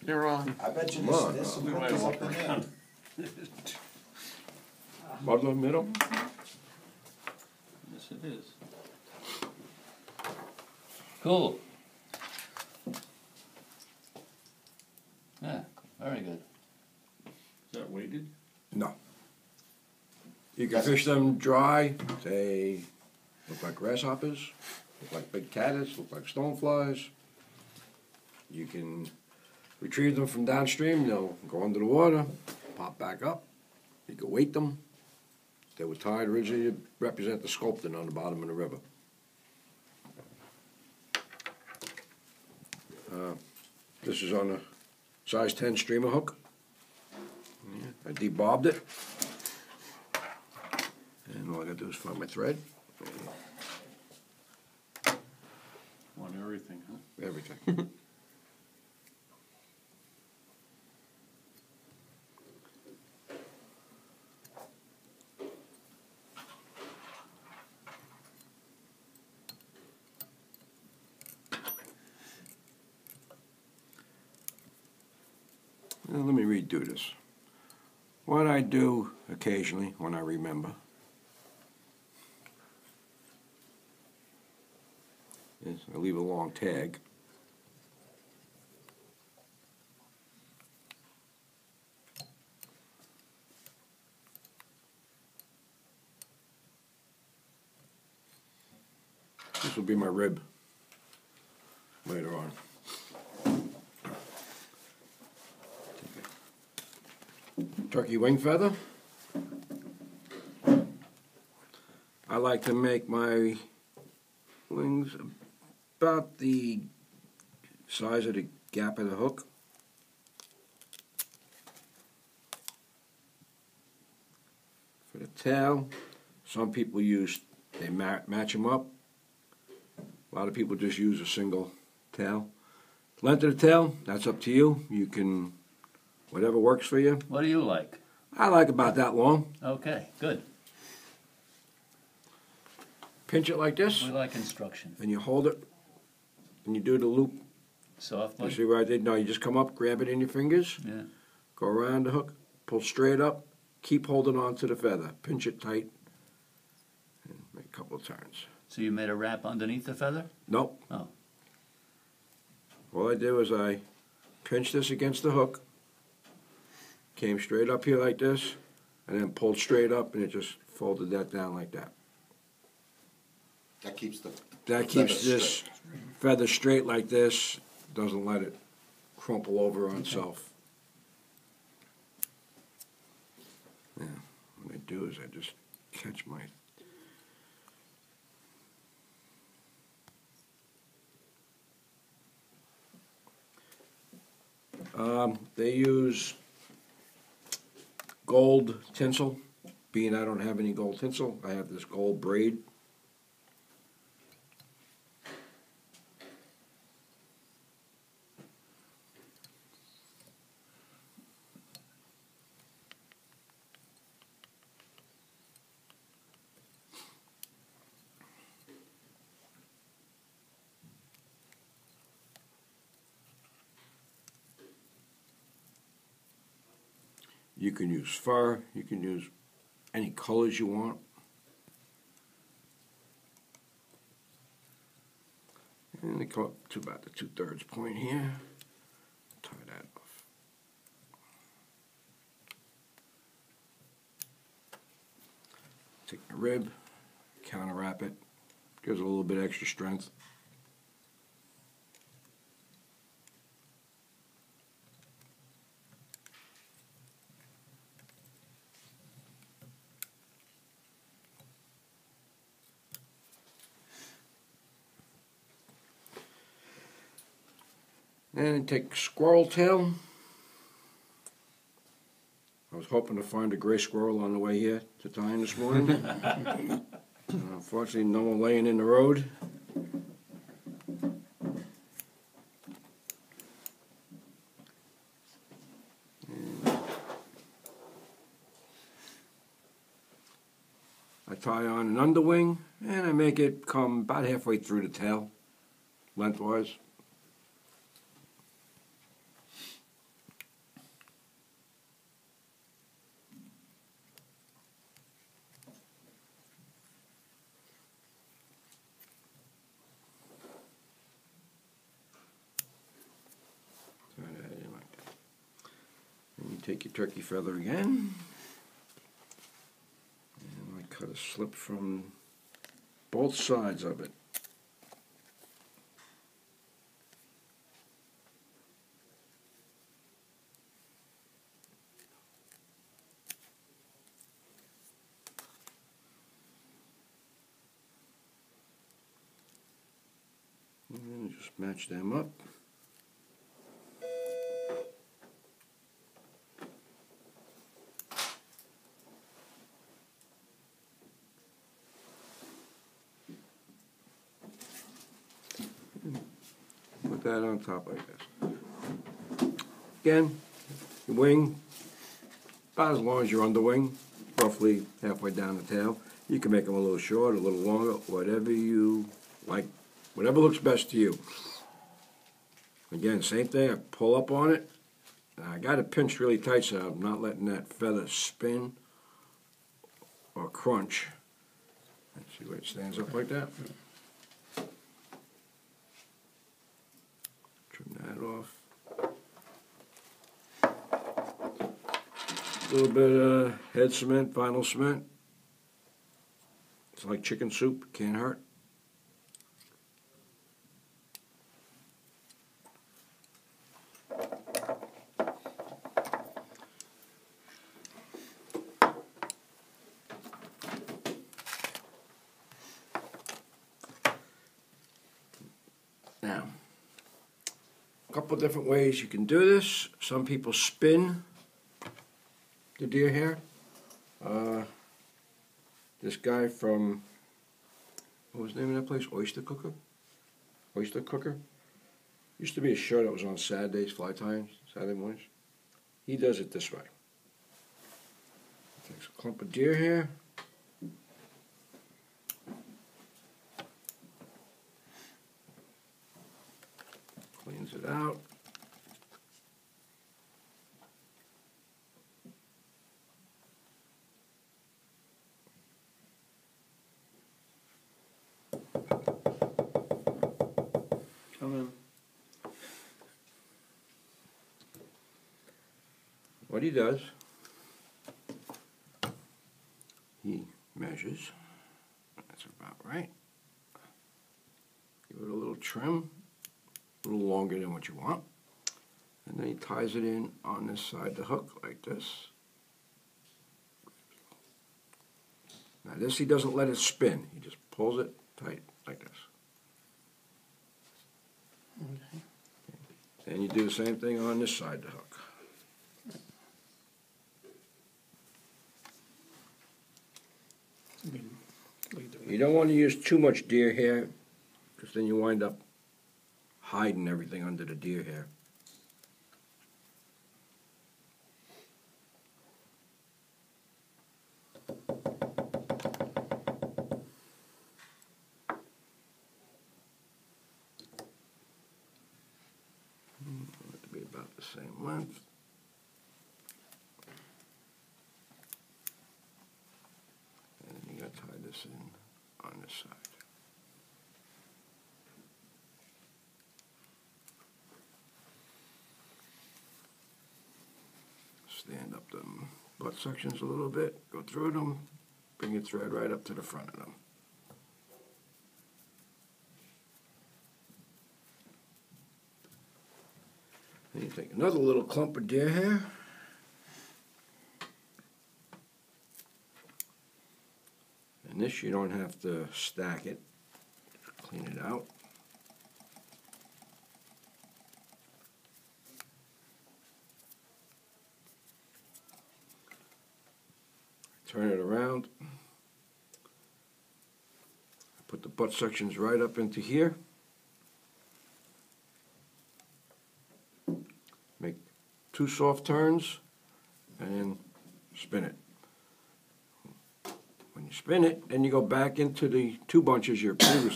You're on. I bet you Come on, there's some We might cookies walk up in there. around. Muddler minnow? Yes, it is. Cool. Yeah, very good. Is that weighted? No. You can fish them dry. They look like grasshoppers, look like big caddis, look like stoneflies. You can retrieve them from downstream. They'll go under the water, pop back up. You can weight them. They were tied originally to represent the sculpting on the bottom of the river. This is on a size 10 streamer hook. I debobbed it. And all I gotta do is find my thread. On everything, huh? Everything. Now, let me redo this. What I do occasionally when I remember is I leave a long tag. This will be my rib later on. Turkey wing feather. I like to make my wings about the size of the gap of the hook. For the tail, some people they match them up. A lot of people just use a single tail. Length of the tail, that's up to you. You can, whatever works for you. What do you like? I like about that long. Okay, good. Pinch it like this, We like instruction. and you hold it, and you do the loop. You Softly? see what I did? No, you just come up, grab it in your fingers, Yeah. go around the hook, pull straight up, keep holding on to the feather, pinch it tight, and make a couple of turns. So you made a wrap underneath the feather? Nope. Oh. All I do is I pinch this against the hook, came straight up here like this, and then pulled straight up, and it just folded that down like that. That keeps the That keeps feather this straight. feather straight like this, doesn't let it crumple over on itself. Yeah, what I do is I just catch my they use gold tinsel. Being I don't have any gold tinsel, I have this gold braid. You can use fur, you can use any colors you want. And they come up to about the 2/3 point here. Tie that off. Take my rib, counter wrap it, gives it a little bit extra strength. And take squirrel tail. I was hoping to find a gray squirrel on the way here to tying this morning. Unfortunately, no one laying in the road. I tie on an underwing, and I make it come about halfway through the tail, lengthwise. take your turkey feather again, and I cut a slip from both sides of it. And then just match them up. Put that on top like this. Again, the wing, about as long as your underwing, roughly halfway down the tail. You can make them a little short, a little longer, whatever you like, whatever looks best to you. Again, same thing, I pull up on it. I got it pinched really tight so I'm not letting that feather spin or crunch. Let's see where it stands up like that. Trim that off. A little bit of head cement, vinyl cement. It's like chicken soup, can't hurt. Now, a couple of different ways you can do this. Some people spin the deer hair. This guy from, what was the name of that place? Oyster Cooker? Oyster Cooker? Used to be a show that was on Saturdays, fly times, Saturday mornings. He does it this way. Takes a clump of deer hair. Cleans it out. What he does, he measures, that's about right, give it a little trim, a little longer than what you want, and then he ties it in on this side of the hook like this. Now this he doesn't let it spin, he just pulls it tight like this. Okay. And you do the same thing on this side of the hook. You don't want to use too much deer hair, because then you wind up hiding everything under the deer hair. Want it to be about the same length. And you got to tie this in on this side. Stand up the butt sections a little bit, go through them, bring your thread right up to the front of them. Then you take another little clump of deer hair, and this you don't have to stack it, just clean it out. Turn it around, put the butt sections right up into here. Make 2 soft turns and then spin it. When you spin it, then you go back into the 2 bunches you're previously